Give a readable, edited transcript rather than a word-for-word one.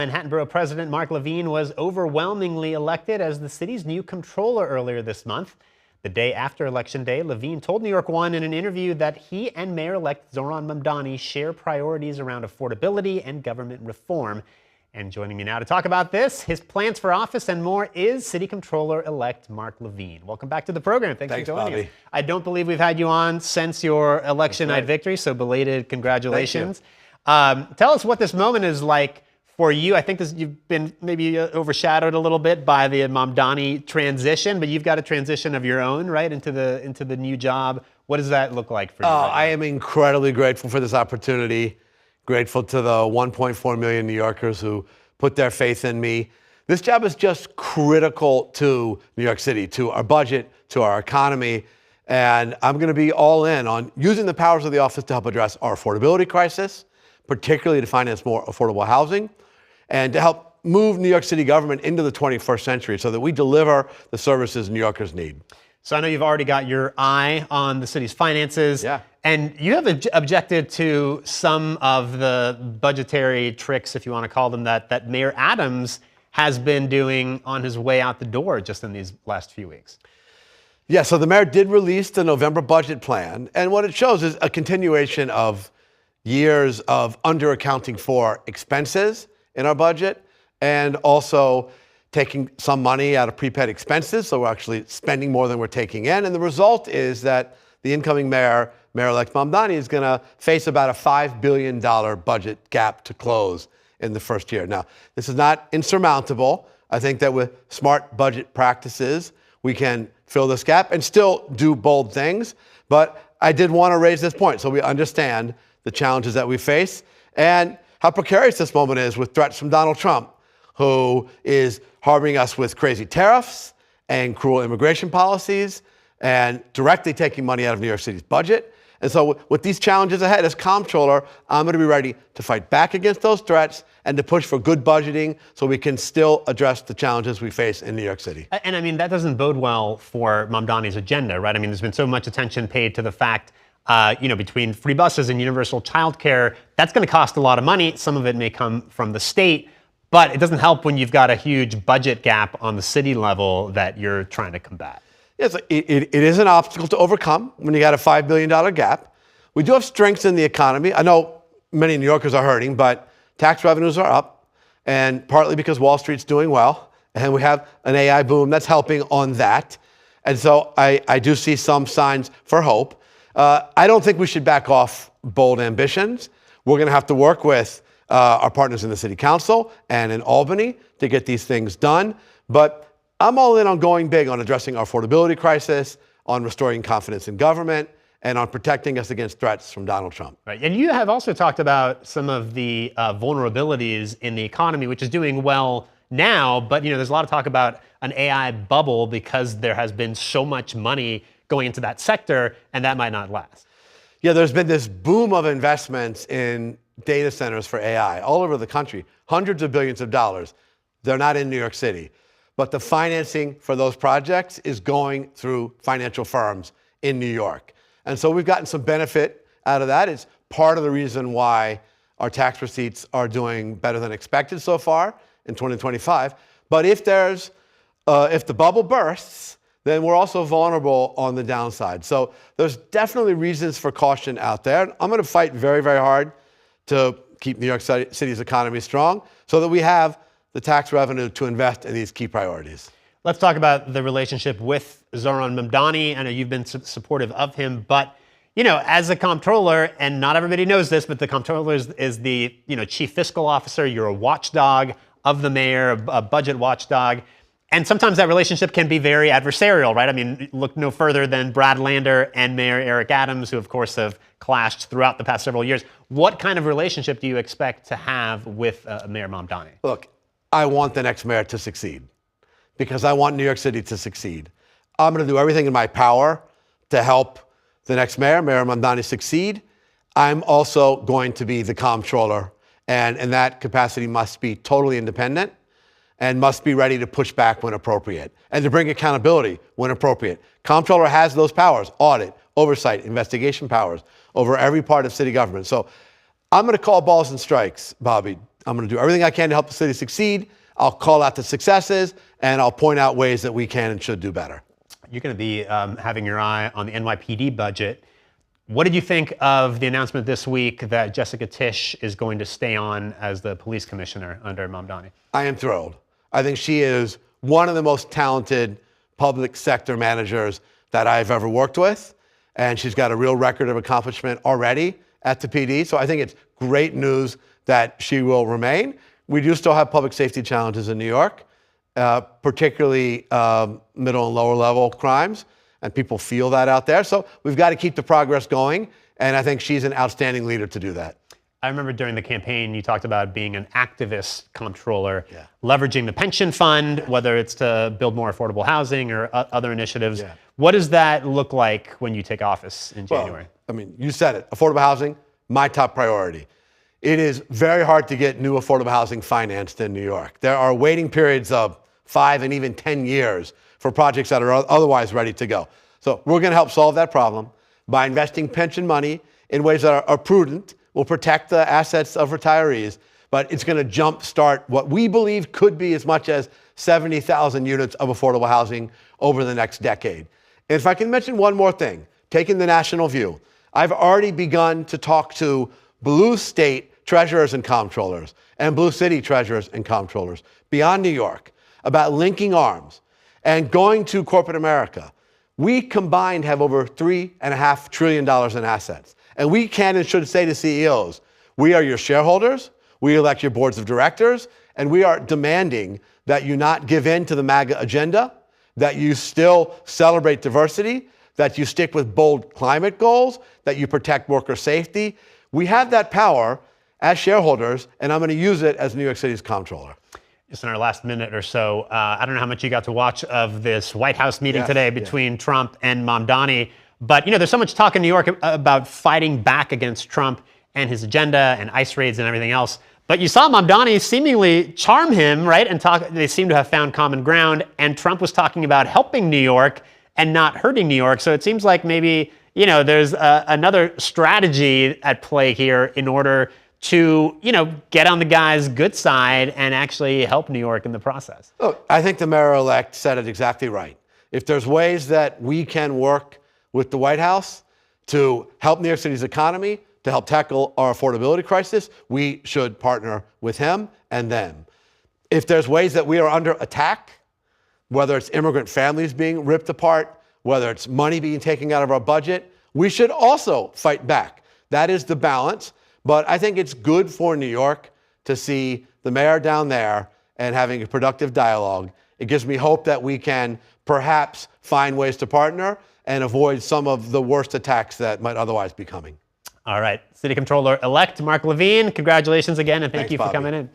Manhattan Borough President Mark Levine was overwhelmingly elected as the city's new comptroller earlier this month. The day after Election Day, Levine told New York One in an interview that he and Mayor-elect Zohran Mamdani share priorities around affordability and government reform. And joining me now to talk about this, his plans for office and more, is City Comptroller-elect Mark Levine. Welcome back to the program. Thanks for joining us. I don't believe we've had you on since your election night victory, so belated congratulations. Tell us what this moment is like for you. I think you've been maybe overshadowed a little bit by the Mamdani transition, but you've got a transition of your own, right, into the new job. What does that look like for you? I am incredibly grateful for this opportunity. Grateful to the 1.4 million New Yorkers who put their faith in me. This job is just critical to New York City, to our budget, to our economy. And I'm going to be all in on using the powers of the office to help address our affordability crisis, particularly to finance more affordable housing, and to help move New York City government into the 21st century so that we deliver the services New Yorkers need. So I know you've already got your eye on the city's finances. Yeah. And you have objected to some of the budgetary tricks, if you want to call them that Mayor Adams has been doing on his way out the door just in these last few weeks. Yeah, so the mayor did release the November budget plan. And what it shows is a continuation of years of under-accounting for expenses in our budget, and also taking some money out of prepaid expenses. So we're actually spending more than we're taking in. And the result is that the incoming mayor, Mayor-elect Mamdani, is going to face about a $5 billion budget gap to close in the first year. Now, this is not insurmountable. I think that with smart budget practices, we can fill this gap and still do bold things. But I did want to raise this point so we understand the challenges that we face and how precarious this moment is with threats from Donald Trump, who is harboring us with crazy tariffs and cruel immigration policies and directly taking money out of New York City's budget. And so with these challenges ahead, as comptroller, I'm going to be ready to fight back against those threats and to push for good budgeting so we can still address the challenges we face in New York City. And I mean, that doesn't bode well for Mamdani's agenda, right? I mean, there's been so much attention paid to the fact between free buses and universal childcare, that's going to cost a lot of money. Some of it may come from the state, but it doesn't help when you've got a huge budget gap on the city level that you're trying to combat. Yes, it is an obstacle to overcome when you got a $5 billion gap. We do have strengths in the economy. I know many New Yorkers are hurting, but tax revenues are up, and partly because Wall Street's doing well, and we have an AI boom that's helping on that. And so I do see some signs for hope. I don't think we should back off bold ambitions. We're going to have to work with our partners in the city council and in Albany to get these things done. But I'm all in on going big on addressing our affordability crisis, on restoring confidence in government, and on protecting us against threats from Donald Trump. Right. And you have also talked about some of the vulnerabilities in the economy, which is doing well now. But, there's a lot of talk about an AI bubble because there has been so much money going into that sector, and that might not last. Yeah, there's been this boom of investments in data centers for AI all over the country, hundreds of billions of dollars. They're not in New York City. But the financing for those projects is going through financial firms in New York. And so we've gotten some benefit out of that. It's part of the reason why our tax receipts are doing better than expected so far in 2025. But if the bubble bursts, then we're also vulnerable on the downside. So there's definitely reasons for caution out there. I'm going to fight very, very hard to keep New York City's economy strong so that we have the tax revenue to invest in these key priorities. Let's talk about the relationship with Zohran Mamdani. I know you've been supportive of him, but as a comptroller, and not everybody knows this, but the comptroller is the chief fiscal officer. You're a watchdog of the mayor, a budget watchdog. And sometimes that relationship can be very adversarial, right? I mean, look no further than Brad Lander and Mayor Eric Adams, who of course have clashed throughout the past several years. What kind of relationship do you expect to have with Mayor Mamdani? Look, I want the next mayor to succeed because I want New York City to succeed. I'm going to do everything in my power to help the next mayor, Mayor Mamdani, succeed. I'm also going to be the comptroller, and in that capacity must be totally independent and must be ready to push back when appropriate and to bring accountability when appropriate. Comptroller has those powers: audit, oversight, investigation powers over every part of city government. So I'm going to call balls and strikes, Bobby. I'm going to do everything I can to help the city succeed. I'll call out the successes, and I'll point out ways that we can and should do better. You're going to be having your eye on the NYPD budget. What did you think of the announcement this week that Jessica Tish is going to stay on as the police commissioner under Mamdani? I am thrilled. I think she is one of the most talented public sector managers that I've ever worked with, and she's got a real record of accomplishment already at the PD. So I think it's great news that she will remain. We do still have public safety challenges in New York, particularly middle and lower level crimes, and people feel that out there. So we've got to keep the progress going, and I think she's an outstanding leader to do that. I remember during the campaign, you talked about being an activist comptroller, leveraging the pension fund, whether it's to build more affordable housing or other initiatives. Yeah. What does that look like when you take office in January? Well, I mean, you said it. Affordable housing, my top priority. It is very hard to get new affordable housing financed in New York. There are waiting periods of 5 and even 10 years for projects that are otherwise ready to go. So we're going to help solve that problem by investing pension money in ways that are prudent, will protect the assets of retirees, but it's going to jumpstart what we believe could be as much as 70,000 units of affordable housing over the next decade. And if I can mention one more thing, taking the national view, I've already begun to talk to blue state treasurers and comptrollers and blue city treasurers and comptrollers beyond New York about linking arms and going to corporate America. We combined have over $3.5 trillion in assets. And we can and should say to CEOs, we are your shareholders, we elect your boards of directors, and we are demanding that you not give in to the MAGA agenda, that you still celebrate diversity, that you stick with bold climate goals, that you protect worker safety. We have that power as shareholders, and I'm going to use it as New York City's comptroller. Just in our last minute or so, I don't know how much you got to watch of this White House meeting today between Trump and Mamdani. But, you know, there's so much talk in New York about fighting back against Trump and his agenda and ICE raids and everything else. But you saw Mamdani seemingly charm him, right? And they seem to have found common ground. And Trump was talking about helping New York and not hurting New York. So it seems like maybe, you know, there's another strategy at play here in order to, you know, get on the guy's good side and actually help New York in the process. Look, I think the mayor-elect said it exactly right. If there's ways that we can work with the White House to help New York City's economy, to help tackle our affordability crisis, we should partner with him and them. If there's ways that we are under attack, whether it's immigrant families being ripped apart, whether it's money being taken out of our budget, we should also fight back. That is the balance. But I think it's good for New York to see the mayor down there and having a productive dialogue. It gives me hope that we can perhaps find ways to partner and avoid some of the worst attacks that might otherwise be coming. All right. City Comptroller-elect Mark Levine, congratulations again, and thank Thanks, you for Bobby. coming in.